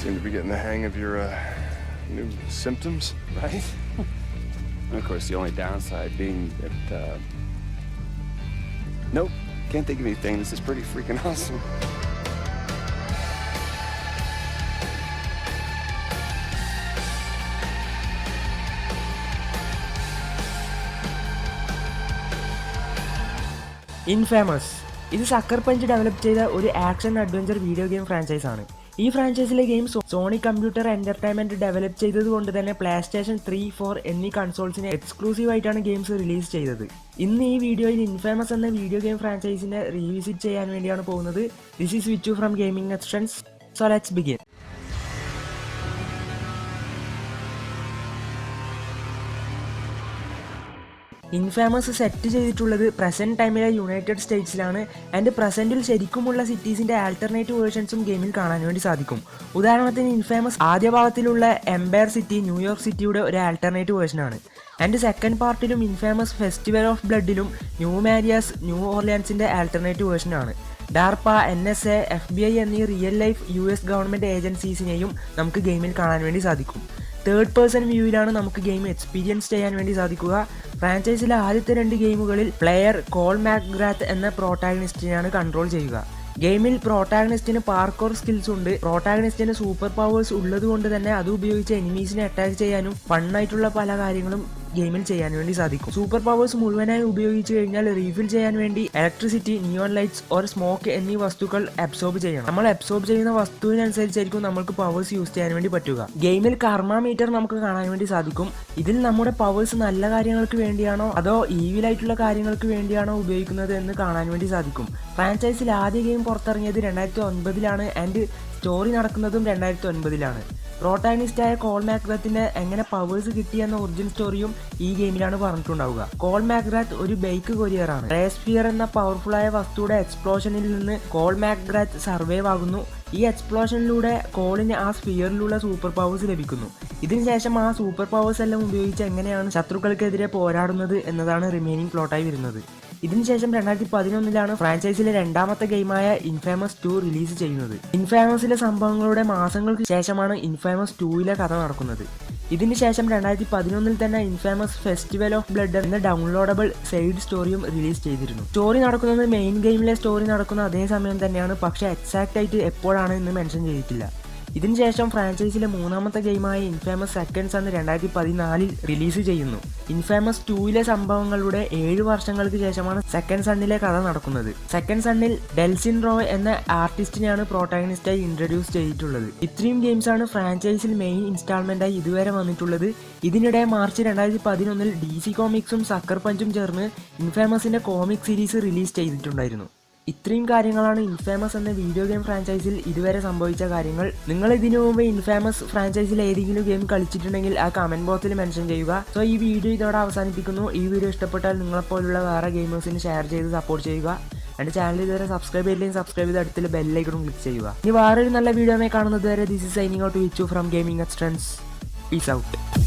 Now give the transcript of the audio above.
Seem to be getting the hang of your new symptoms. Right? And of course, the only downside being that, nope, can't think of anything. This is pretty freaking awesome. Infamous ഇത് Sucker Punch develop ചെയ്ത ഒരു action adventure video game franchise ആണ്. ഈ ഫ്രാഞ്ചൈസിലെ game Sony Computer Entertainment develop ചെയ്തത് കൊണ്ട് തന്നെ PlayStation 3, 4 എന്നീ കൺസോൾസിനെ എക്സ്ക്ലൂസീവ് ആയിട്ടാണ് ഗെയിംസ് റിലീസ് ചെയ്തത്. ഇന്ന് ഈ വീഡിയോയിൽ ഇൻഫേമസ് എന്ന വീഡിയോ ഗെയിം ഫ്രാഞ്ചൈസിനെ റീവിസിറ്റ് ചെയ്യാൻ വേണ്ടിയാണ് പോകുന്നത്. This is Vichu from gamingxtrends. So let's begin. Infamous set ചെയ്തിട്ടുള്ളത് പ്രസന്റ് ടൈമിലെ യുണൈറ്റഡ് സ്റ്റേറ്റ്സിലാണ്. ആൻഡ് പ്രസന്റിൽ ശരിക്കുമുള്ള സിറ്റീസിന്റെ ആൾട്ടർനേറ്റീവ് വേർഷൻസും ഗെയിമിൽ കാണാൻ വേണ്ടി സാധിക്കും. ഉദാഹരണത്തിന് ഇൻഫേമസ് ആദ്യ ഭാഗത്തിലുള്ള എംപയർ സിറ്റി ന്യൂയോർക്ക് സിറ്റിയുടെ ഒരു ആൾട്ടർനേറ്റീവ് വേർഷനാണ്. ആൻഡ് സെക്കൻഡ് പാർട്ടിലും ഇൻഫേമസ് ഫെസ്റ്റിവൽ ഓഫ് ബ്ലഡിലും ന്യൂ മാരിയാസ് ന്യൂ ഓർലിയൻസിന്റെ ആൾട്ടർനേറ്റീവ് വേർഷനാണ്. ഡാർപ്പ, NSA, FBI എന്നീ റിയൽ ലൈഫ് US ഗവൺമെന്റ് ഏജൻസീസിനെയും നമുക്ക് ഗെയിമിൽ കാണാൻ വേണ്ടി സാധിക്കും. തേർഡ് പേഴ്സൺ വ്യൂവിലാണ് നമുക്ക് ഗെയിം എക്സ്പീരിയൻസ് ചെയ്യാൻ വേണ്ടി സാധിക്കുക. ഫ്രാഞ്ചൈസിലെ ആദ്യത്തെ 2 ഗെയിമുകളിൽ പ്ലെയർ കോൾ മാക്ഗ്രാത്ത് എന്ന പ്രോട്ടാഗണിസ്റ്റിനെയാണ് കൺട്രോൾ ചെയ്യുക. ഗെയിമിൽ പ്രോട്ടാഗണിസ്റ്റിന് പാർക്കോർ സ്കിൽസ് ഉണ്ട്. പ്രോട്ടാഗണിസ്റ്റിന് സൂപ്പർ പവേഴ്സ് ഉള്ളത് കൊണ്ട് തന്നെ അത് ഉപയോഗിച്ച് എനിമീസിനെ അറ്റാക്ക് ചെയ്യാനും ഫണ്ണായിട്ടുള്ള പല കാര്യങ്ങളും ഗെയിമിൽ ചെയ്യാൻ വേണ്ടി സാധിക്കും. സൂപ്പർ പവേഴ്സ് മുഴുവനായി ഉപയോഗിച്ച് കഴിഞ്ഞാൽ റീഫിൽ ചെയ്യാൻ വേണ്ടി electricity, neon lights or smoke എന്നീ വസ്തുക്കൾ അബ്സോർബ് ചെയ്യണം. നമ്മൾ അബ്സോർബ് ചെയ്യുന്ന വസ്തുവിനനുസരിച്ചായിരിക്കും നമുക്ക് പവേഴ്സ് യൂസ് ചെയ്യാൻ വേണ്ടി പറ്റുക. ഗെയിമിൽ കർമ്മ മീറ്റർ നമുക്ക് കാണാൻ വേണ്ടി സാധിക്കും. ഇതിൽ നമ്മുടെ പവേഴ്സ് നല്ല കാര്യങ്ങൾക്ക് വേണ്ടിയാണോ അതോ ഈവിലായിട്ടുള്ള കാര്യങ്ങൾക്ക് വേണ്ടിയാണോ ഉപയോഗിക്കുന്നത് എന്ന് കാണാൻ വേണ്ടി സാധിക്കും. ഫ്രാഞ്ചൈസിൽ ആദ്യ ഗെയിം പുറത്തിറങ്ങിയത് 2009 ആൻഡ് സ്റ്റോറി നടക്കുന്നതും 2009. പ്രോട്ടാഗണിസ്റ്റായ കോൾ മാക്ഗ്രാത്തിന് എങ്ങനെ പവേഴ്സ് കിട്ടിയെന്ന ഒറിജിൻ സ്റ്റോറിയും ഈ ഗെയിമിലാണ് പറഞ്ഞിട്ടുണ്ടാവുക. കോൾ മാക്ഗ്രാത്ത് ഒരു ബൈക്ക് കൊരിയറാണ്. റേസ്ഫിയർ എന്ന പവർഫുള്ളായ വസ്തുയുടെ എക്സ്പ്ലോഷനിൽ നിന്ന് കോൾ മാക്ഗ്രാത്ത് സർവൈവ് ആകുന്നു. ഈ എക്സ്പ്ലോഷനിലൂടെ കോളിന് ആ സ്ഫിയറിലുള്ള സൂപ്പർ പവേഴ്സ് ലഭിക്കുന്നു. ഇതിനുശേഷം ആ സൂപ്പർ പവേഴ്സ് എല്ലാം ഉപയോഗിച്ച് എങ്ങനെയാണ് ശത്രുക്കൾക്കെതിരെ പോരാടുന്നത് എന്നതാണ് റിമൈനിങ് പ്ലോട്ടായി വരുന്നത്. ഇതിനുശേഷം 2011 ഫ്രാഞ്ചൈസിലെ രണ്ടാമത്തെ ഗെയിമായ ഇൻഫേമസ് 2 റിലീസ് ചെയ്യുന്നത്. ഇൻഫേമസിലെ സംഭവങ്ങളുടെ മാസങ്ങൾക്ക് ശേഷമാണ് ഇൻഫേമസ് 2ലെ കഥ നടക്കുന്നത്. ഇതിനുശേഷം 2011 തന്നെ ഇൻഫേമസ് ഫെസ്റ്റിവൽ ഓഫ് ബ്ലഡ് എന്ന ഡൗൺലോഡബിൾ സൈഡ് സ്റ്റോറിയും റിലീസ് ചെയ്തിരുന്നു. സ്റ്റോറി നടക്കുന്നത് മെയിൻ ഗെയിമിലെ സ്റ്റോറി നടക്കുന്ന അതേ സമയം തന്നെയാണ്, പക്ഷേ എക്സാക്റ്റ് ആയിട്ട് എപ്പോഴാണ് എന്ന് മെൻഷൻ ചെയ്തിട്ടില്ല. ഇതിനുശേഷം ഫ്രാഞ്ചൈസിലെ മൂന്നാമത്തെ ഗെയിമായ ഇൻഫേമസ് സെക്കൻഡ് സൺ 2014 റിലീസ് ചെയ്യുന്നു. ഇൻഫേമസ് 2ലെ സംഭവങ്ങളുടെ 7 വർഷങ്ങൾക്ക് ശേഷമാണ് സെക്കൻഡ് സണ്ണിലെ കഥ നടക്കുന്നത്. സെക്കൻഡ് സണ്ണിൽ ഡെൽസിൻ റോയ് എന്ന ആർട്ടിസ്റ്റിനെയാണ് പ്രോട്ടാഗണിസ്റ്റായി ഇൻട്രൊഡ്യൂസ് ചെയ്തിട്ടുള്ളത്. ഇത്രയും ഗെയിംസാണ് ഫ്രാഞ്ചൈസിൽ മെയിൻ ഇൻസ്റ്റാൾമെന്റായി ഇതുവരെ വന്നിട്ടുള്ളത്. ഇതിനിടെ മാർച്ച് 2011 DC കോമിക്സും സക്കർ പഞ്ചും ചേർന്ന് ഇൻഫേമസിന്റെ കോമിക് സീരീസ് റിലീസ് ചെയ്തിട്ടുണ്ടായിരുന്നു. ഇത്രയും കാര്യങ്ങളാണ് ഇൻഫേമസ് എന്ന വീഡിയോ ഗെയിം ഫ്രാഞ്ചൈസിൽ ഇതുവരെ സംഭവിച്ച കാര്യങ്ങൾ. നിങ്ങൾ ഇതിനു മുമ്പ് ഇൻഫേമസ് ഫ്രാഞ്ചൈസിൽ ഏതെങ്കിലും ഗെയിം കളിച്ചിട്ടുണ്ടെങ്കിൽ ആ കമന്റ് ബോക്സിൽ മെൻഷൻ ചെയ്യുക. സോ ഈ വീഡിയോ ഇതോടെ അവസാനിപ്പിക്കുന്നു. ഈ വീഡിയോ ഇഷ്ടപ്പെട്ടാൽ നിങ്ങളെപ്പോലുള്ള വേറെ ഗെയിമേഴ്സിന് ഷെയർ ചെയ്ത് സപ്പോർട്ട് ചെയ്യുക. എൻ്റെ ചാനൽ ഇതുവരെ സബ്സ്ക്രൈബ് ചെയ്തില്ലെങ്കിൽ സബ്സ്ക്രൈബ് ചെയ്ത് അടുത്തുള്ള ബെല്ലൈക്കണും ക്ലിക്ക് ചെയ്യുക. ഇനി വേറൊരു നല്ല വീഡിയോ കാണുന്നത് വരെ this is signing out Vichu from gamingxtrends. Peace out.